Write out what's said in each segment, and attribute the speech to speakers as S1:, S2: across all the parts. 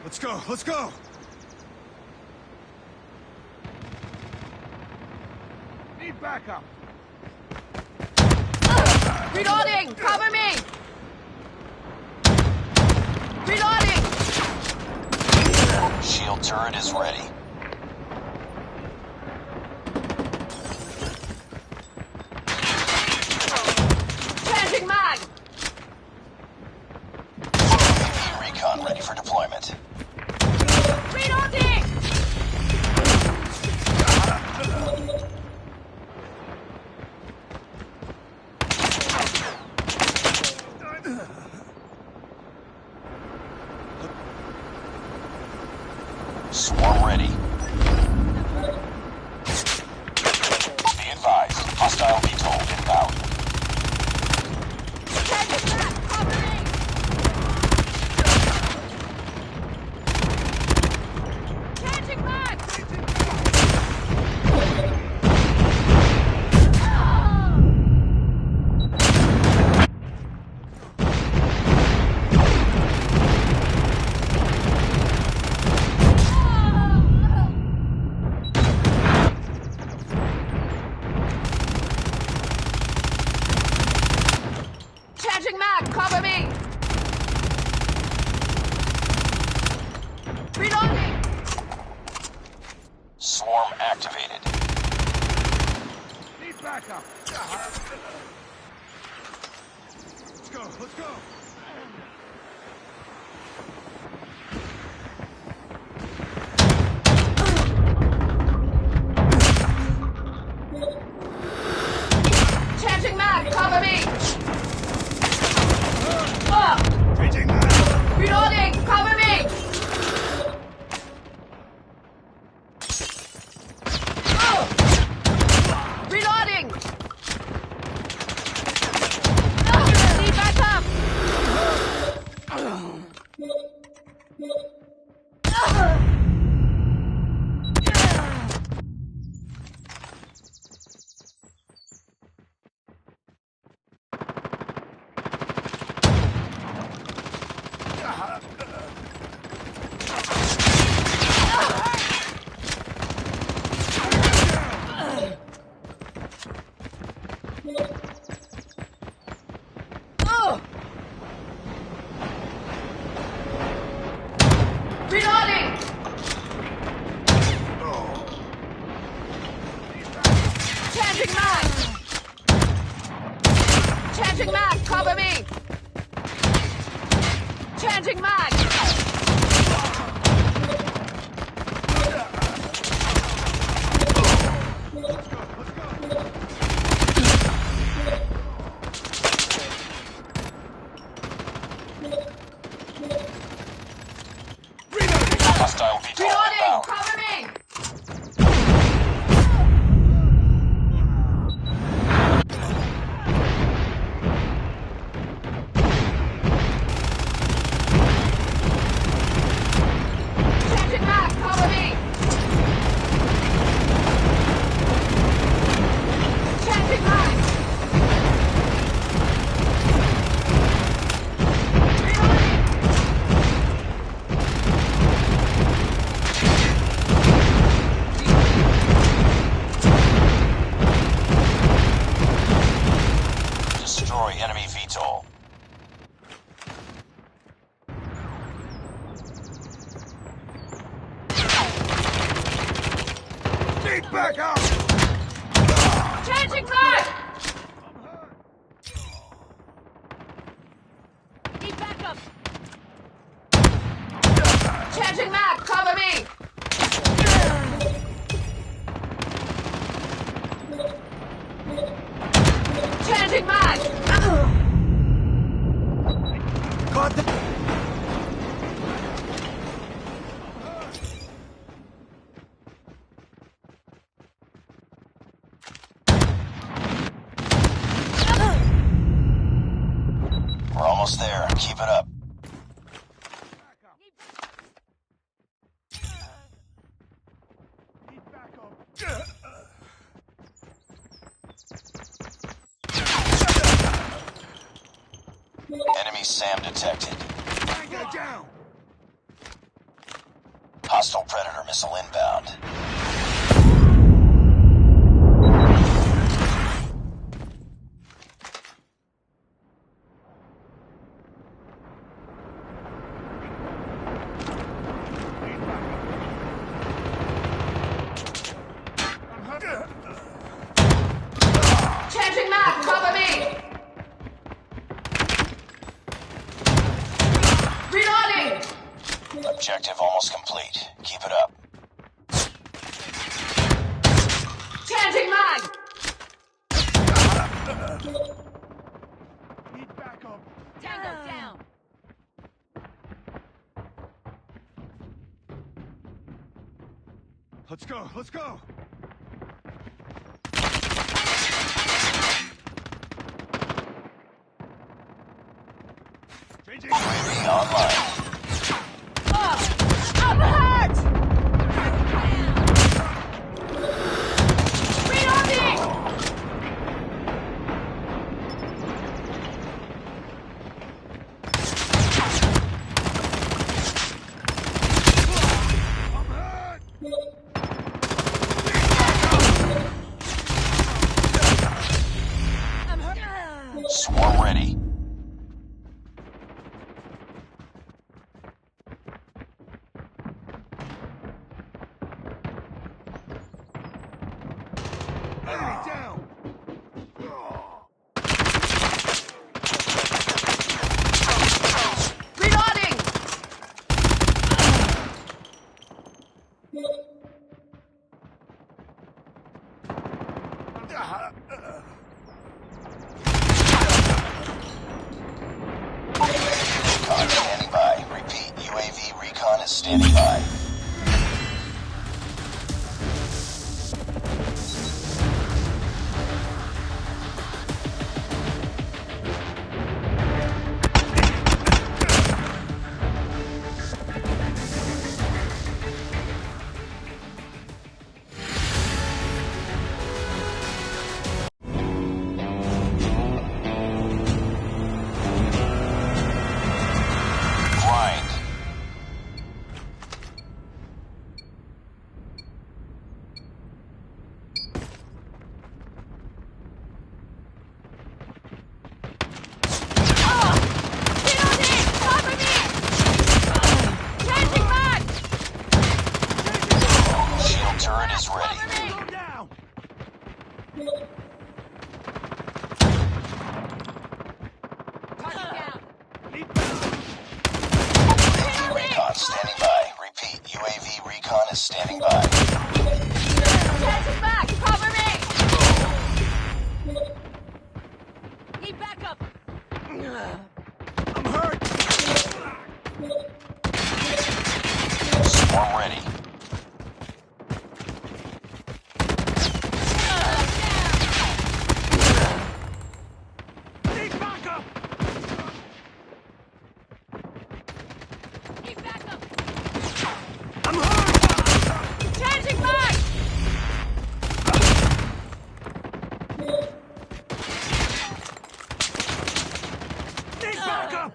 S1: Let's go, let's go!
S2: Need backup!
S3: Reloading! Cover me! Reloading!
S4: Shield turret is ready.
S3: Changing mag!
S4: UAV recon ready for deployment.
S3: Reloading!
S4: Swarm ready. Be advised, hostile VTOL inbound.
S3: Changing mag! Cover me! Changing mag! Changing mag! Cover me! Reloading!
S4: Swarm activated.
S2: Need backup!
S1: Let's go, let's go!
S3: Changing mag! Cover me!
S1: Changing mag!
S3: Reloading! Cover me! Reloading! Need backup! Reloading! Changing mag! Changing mag! Cover me! Changing mag!
S4: Hostile VTOL
S3: Reloading!
S4: inbound.
S3: Cover me! Changing mag! Cover me! Changing mag! Reloading!
S4: Destroy enemy VTOL.
S1: Need backup!
S3: Changing mag! Need backup! Changing mag! Cover me! Changing mag!
S1: Caught the...
S4: We're almost there. Keep it up.
S2: Need backup!
S4: Enemy SAM detected.
S1: Tango down!
S4: Hostile Predator missile inbound.
S3: Changing mag! Cover me! Reloading!
S4: Objective almost complete. Keep it up.
S3: Changing mag!
S2: Need backup.
S3: Tango down!
S1: Let's go. Let's go. Changing.
S4: UAV online.
S3: I'm hurt! Reloading!
S1: I'm hurt.
S3: I'm hurt!
S4: Swarm ready.
S1: Enemy down.
S3: Reloading!
S4: Recon standing by. Repeat, UAV recon is standing by. Grind.
S3: Reloading! Cover me! Changing mag!
S4: Shield turret is ready.
S3: Cover me!
S2: Go down.
S3: Touchdown!
S2: Need backup.
S4: UAV recon standing by. Repeat, UAV recon is standing by.
S3: Changing mag! Cover me! Need backup!
S1: I'm hurt.
S4: Swarm ready.
S2: Need backup.
S3: Need backup!
S1: I'm hurt.
S3: Changing mag!
S2: Need backup.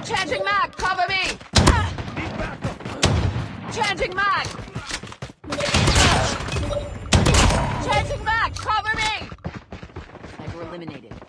S3: Changing mag! Cover me!
S2: Need backup.
S3: Changing mag! Changing mag! Cover me! Sniper eliminated.